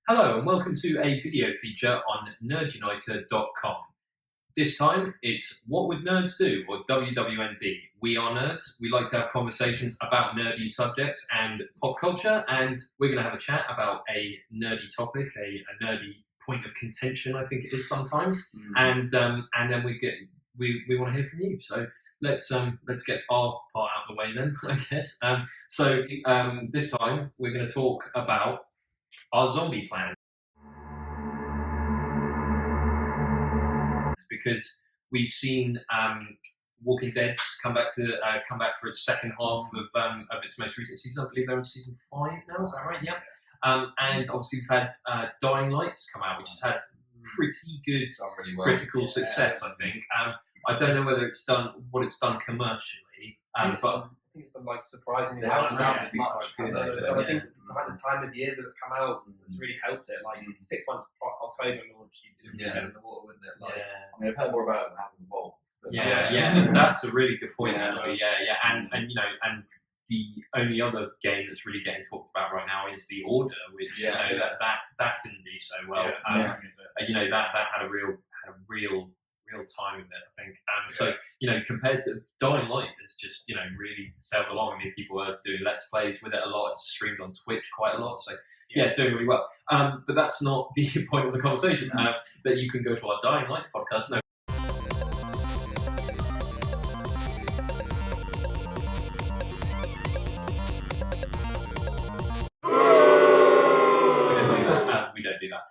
Hello and welcome to a video feature on nerduniter.com. This time it's What Would Nerds Do, or WWND. We are nerds. We like to have conversations about nerdy subjects and pop culture, and we're going to have a chat about a nerdy topic, a nerdy point of contention, I think it is sometimes. And then we want to hear from you. So let's get our part out of the way then, I guess. This time we're going to talk about our zombie plan, because we've seen Walking Dead come back for its second half of its most recent season. I believe they're on season 5 now. Is that right? Yeah. And obviously we've had Dying Lights come out, which has had pretty good critical success. I think. I don't know whether it's done what it's done commercially, but. I think it's done surprisingly well. But I think the time of year that it's come out has really helped it. 6 months October launch, you'd be in the water, wouldn't it? I mean, I've heard more about it than happened before. Yeah, that's a really good point actually. Yeah, and the only other game that's really getting talked about right now is The Order, which that didn't do so well. That had a real time with it, I think. So, compared to Dying Light, it's just, really sailed along. I mean, people are doing Let's Plays with it a lot. It's streamed on Twitch quite a lot. So, doing really well. But that's not the point of the conversation. That you can go to our Dying Light podcast. No. We don't do that.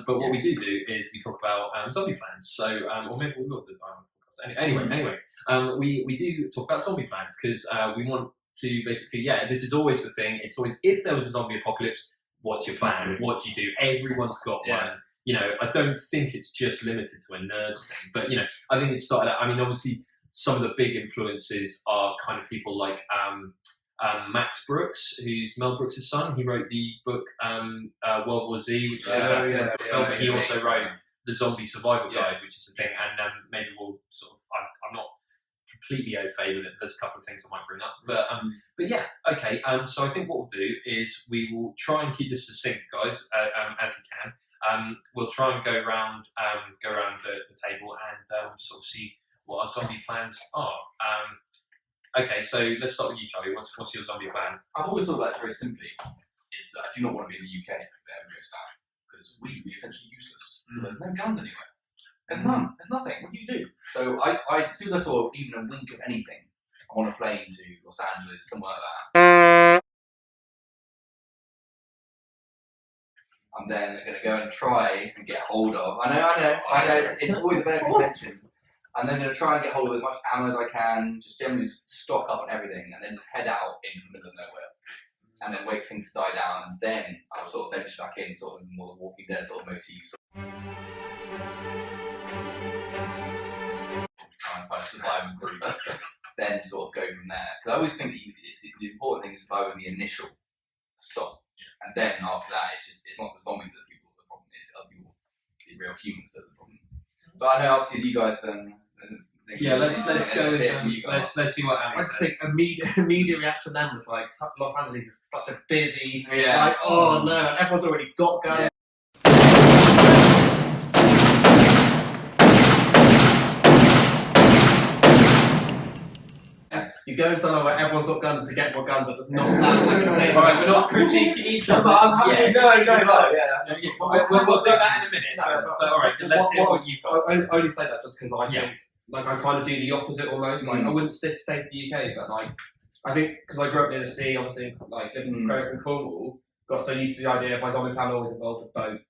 But what we do is we talk about zombie plans. So, or maybe we will do that. Anyway, we do talk about zombie plans because we want to basically, this is always the thing. It's always, if there was a zombie apocalypse, what's your plan? What do you do? Everyone's got one. I don't think it's just limited to a nerds thing, but I think it started out. I mean, obviously, some of the big influences are kind of people like Max Brooks, who's Mel Brooks' son. He wrote the book World War Z, which is adapted into a film, but he also wrote The Zombie Survival Guide, which is a thing, and maybe we'll sort of, I'm not completely au fait with it. There's a couple of things I might bring up, okay. So I think what we'll do is we will try and keep this succinct, guys, as you can. We'll try and go around the table and sort of see what our zombie plans are. Okay, so let's start with you, Charlie. What's your zombie plan? I've always thought about it very simply. It's I do not want to be in the UK if it ever goes down, because we'd be essentially useless. There's no guns anywhere. There's none. There's nothing. What do you do? So as soon as I saw even a wink of anything, I'm on a plane to Los Angeles, somewhere like that. I'm then going to go and try and get hold of. I know. It's always a better convention. I'm then going to try and get hold of as much ammo as I can, just generally stock up on everything, and then just head out into the middle of nowhere, and then wait for things to die down, and then I'll sort of venture back in, sort of more the Walking Dead sort of motif. Try and find a surviving group, then sort of go from there. Because I always think that the important thing is surviving the initial assault, and then after that, it's not the zombies that are the problem, it's other people, the real humans that are the problem. But I know obviously you guys. Let's go. Let's see what Ali says. I just think immediate reaction then was Los Angeles is such a busy. Oh no, everyone's already got guns. You go in somewhere where everyone's got guns to get more guns. That does not sound like the same. Alright, we're not critiquing each other. We'll do that in a minute. But alright, let's hear what you've got. I only say that just because I think, I kind of do the opposite almost. I wouldn't stay to the UK, but I think because I grew up near the sea, obviously, living in Cornwall, got so used to the idea of my zombie plan always involved a boat.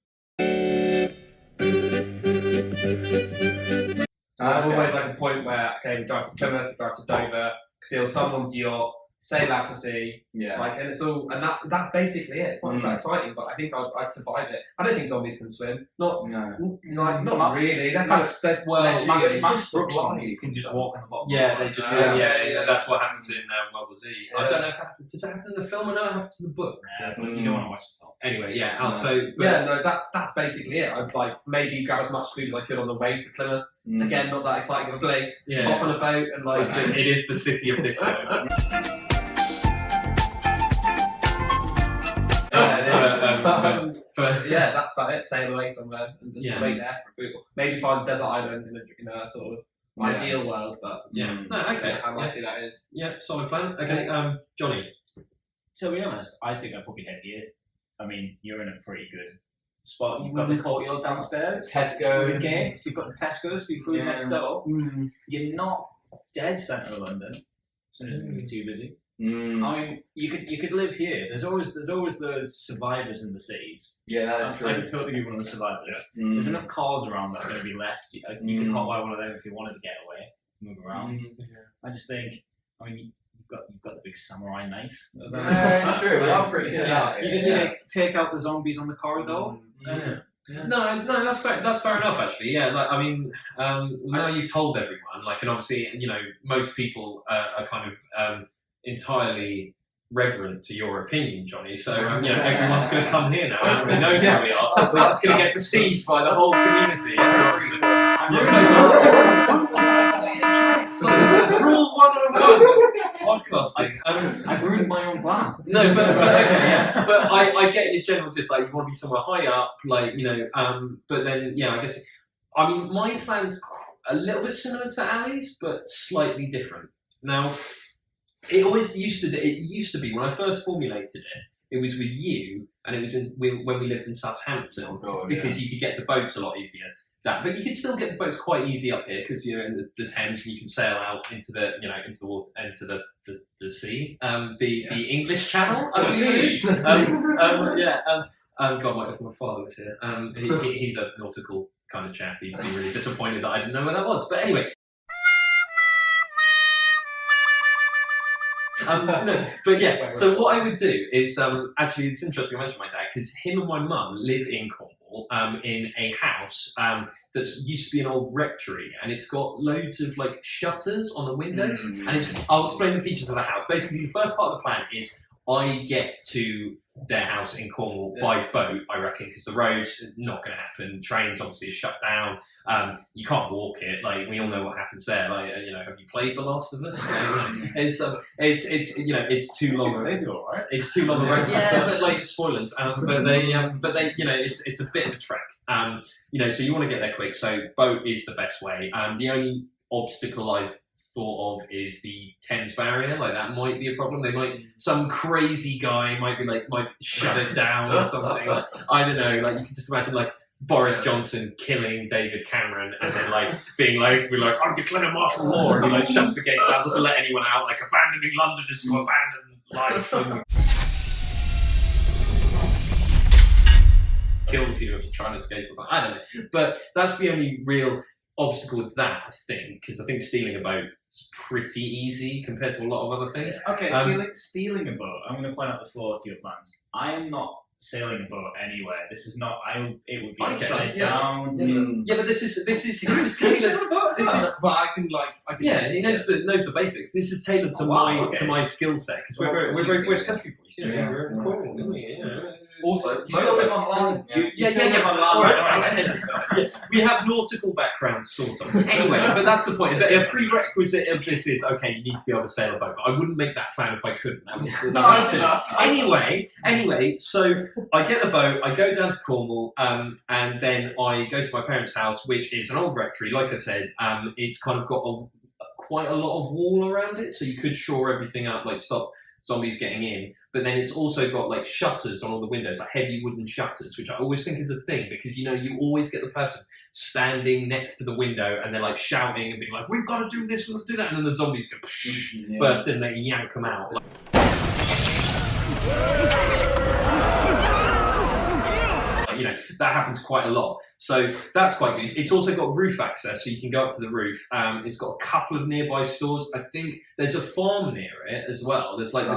So there's always a point where, we drive to Plymouth, we drive to Dover, steal someone's yacht, sail out to sea, and it's all, and that's basically it. It's not that exciting, but I think I'd survive it. I don't think zombies can swim. Not really. They're kind of Max Brooks, you can just walk in the bottom. That's what happens in World War Z. I don't know if it happens. Does it happen in the film? I know it happens in the book. Yeah, but you don't want to watch the film. Anyway, that's basically it. I'd maybe grab as much food as I could on the way to Plymouth. Again, not that exciting of a place. Hop on a boat and it is the city of disco. Yeah, that's about it. Sail away somewhere and just wait there for food. Maybe find a desert island in a sort of ideal world, but how likely that is. Yeah, solid plan. Okay, Johnny. To be honest, I think I'd probably head here. I mean, you're in a pretty good spot. You've got the courtyard downstairs, Tesco, the gates. You've got the Tesco's for your food next door. You're not dead centre of London, so it isn't going to be too busy. I mean, you could live here. There's always those survivors in the cities. Yeah, that's true. I could totally be one of the survivors. There's enough cars around that are going to be left. You could hotwire one of them if you wanted to get away, move around. I just think, I mean, you've got the big samurai knife. It's true. We are pretty set out. You just take out the zombies on the corridor. No, that's fair enough actually. Yeah, like I mean, now you've told everyone, like, and obviously, you know, most people are kind of entirely reverent to your opinion, Johnny. So you know, everyone's going to come here now. Everybody knows who we are. We're just going to get besieged by the whole community. Rule 101 podcasting. I've ruined my own plan. No, but okay, yeah. But I get your general dislike. You want to be somewhere high up, like, you know. But then, yeah, I guess. I mean, my plan's a little bit similar to Ali's, but slightly different. Now, it always used to be when I first formulated it. It was with you, and it was when we lived in Southampton, because you could get to boats a lot easier. But you can still get to boats quite easy up here because you're in the Thames and you can sail out into the water, into the sea, the English Channel. I believe. God, if my father was here, he's a nautical kind of chap. He'd be really disappointed that I didn't know where that was. But anyway. No, but yeah. So what I would do is actually it's interesting I mentioned my dad because him and my mum live in Cornwall in a house that's used to be an old rectory, and it's got loads of like shutters on the windows. And I'll explain the features of the house. Basically, the first part of the plan is I get to their house in Cornwall by boat, I reckon, because the road's not going to happen. Trains obviously are shut down. You can't walk it. Like we all know what happens there. Like you know, have you played The Last of Us? It's you know, it's too long. They do all right. It's too long a road. Yeah, but like spoilers. But they you know, it's a bit of a trek. You know, so you want to get there quick. So boat is the best way. The only obstacle I've thought of is the Thames barrier. Like that might be a problem. They might, some crazy guy might shut it down or something. Like, I don't know. Like you can just imagine like Boris Johnson killing David Cameron and then like being like, I'm declaring martial law, and he like shuts the gates down, doesn't let anyone out, like abandoning London is to abandon life. And kills you if you're trying to escape or something. I don't know. But that's the only real obstacle with that, I think, because I think stealing a boat is pretty easy compared to a lot of other things. Okay, stealing a boat. I'm going to point out the flaw to your plans. I am not sailing a boat anywhere. This is not. It would be upside down. Yeah, but this is tailored. But I can. Yeah, he knows the basics. This is tailored to my skill set because we're both West Country boys. You know, we're in Cornwall, didn't we? Yeah. Also, you still live on land. We have nautical backgrounds, sort of. Anyway, but that's the point. A prerequisite of this is, okay, you need to be able to sail a boat. But I wouldn't make that plan if I couldn't. Anyway, so I get the boat, I go down to Cornwall, and then I go to my parents' house, which is an old rectory. Like I said, it's kind of got quite a lot of wall around it, so you could shore everything up, like stop zombies getting in. But then it's also got like shutters on all the windows, like heavy wooden shutters, which I always think is a thing because, you know, you always get the person standing next to the window and they're like shouting and being like, we've got to do this, we've got to do that. And then the zombies go burst in and they yank them out. Like, you know, that happens quite a lot. So that's quite good. It's also got roof access, so you can go up to the roof. It's got a couple of nearby stores. I think there's a farm near it as well. There's like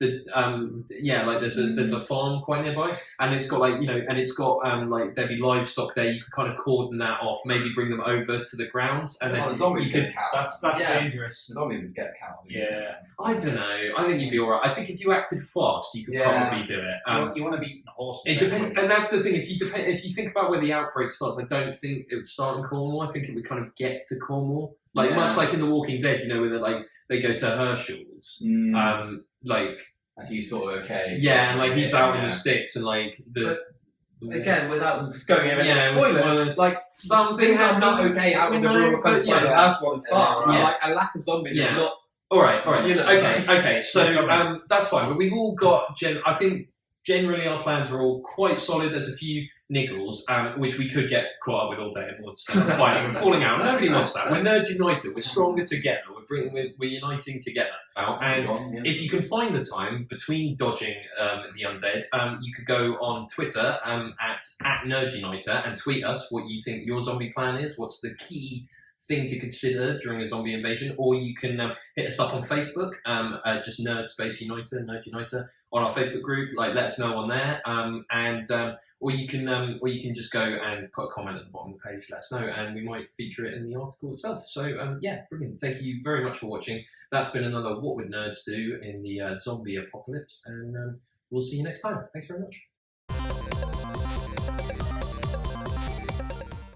there's a farm quite nearby, and it's got like, you know, and it's got like there'd be livestock there. You could kind of cordon that off, maybe bring them over to the grounds, and then you could. That's dangerous. Zombies would get cows. Yeah, I don't know. I think you'd be alright. I think if you acted fast, you could probably do it. You want to beat horses. It depends, and that's the thing. If you think about where the outbreak starts, I don't think it would start in Cornwall. I think it would kind of get to Cornwall, much like in The Walking Dead. You know, where they go to Herschel's, and he's sort of okay. Yeah, and like he's out in the sticks, and like the Again, without just going over spoilers, like some things are not okay out in the rural countryside. That's what it's far. Yeah. Like a lack of zombies is not. All right. You know, okay. So that's fine. But we've all got. I think generally our plans are all quite solid. There's a few niggles, which we could get caught up with all day and we'll start fighting and falling out. Nobody wants that. We're Nerd United. We're stronger together. We're uniting together. And if you can find the time between dodging the undead, you could go on Twitter at Nerd Uniter and tweet us what you think your zombie plan is. What's the key thing to consider during a zombie invasion? Or you can hit us up on Facebook, just Nerd Uniter on our Facebook group. Like, let us know on there, or you can just go and put a comment at the bottom of the page. Let us know, and we might feature it in the article itself. So yeah, brilliant. Thank you very much for watching. That's been another What Would Nerds Do in the zombie apocalypse, and we'll see you next time. Thanks very much.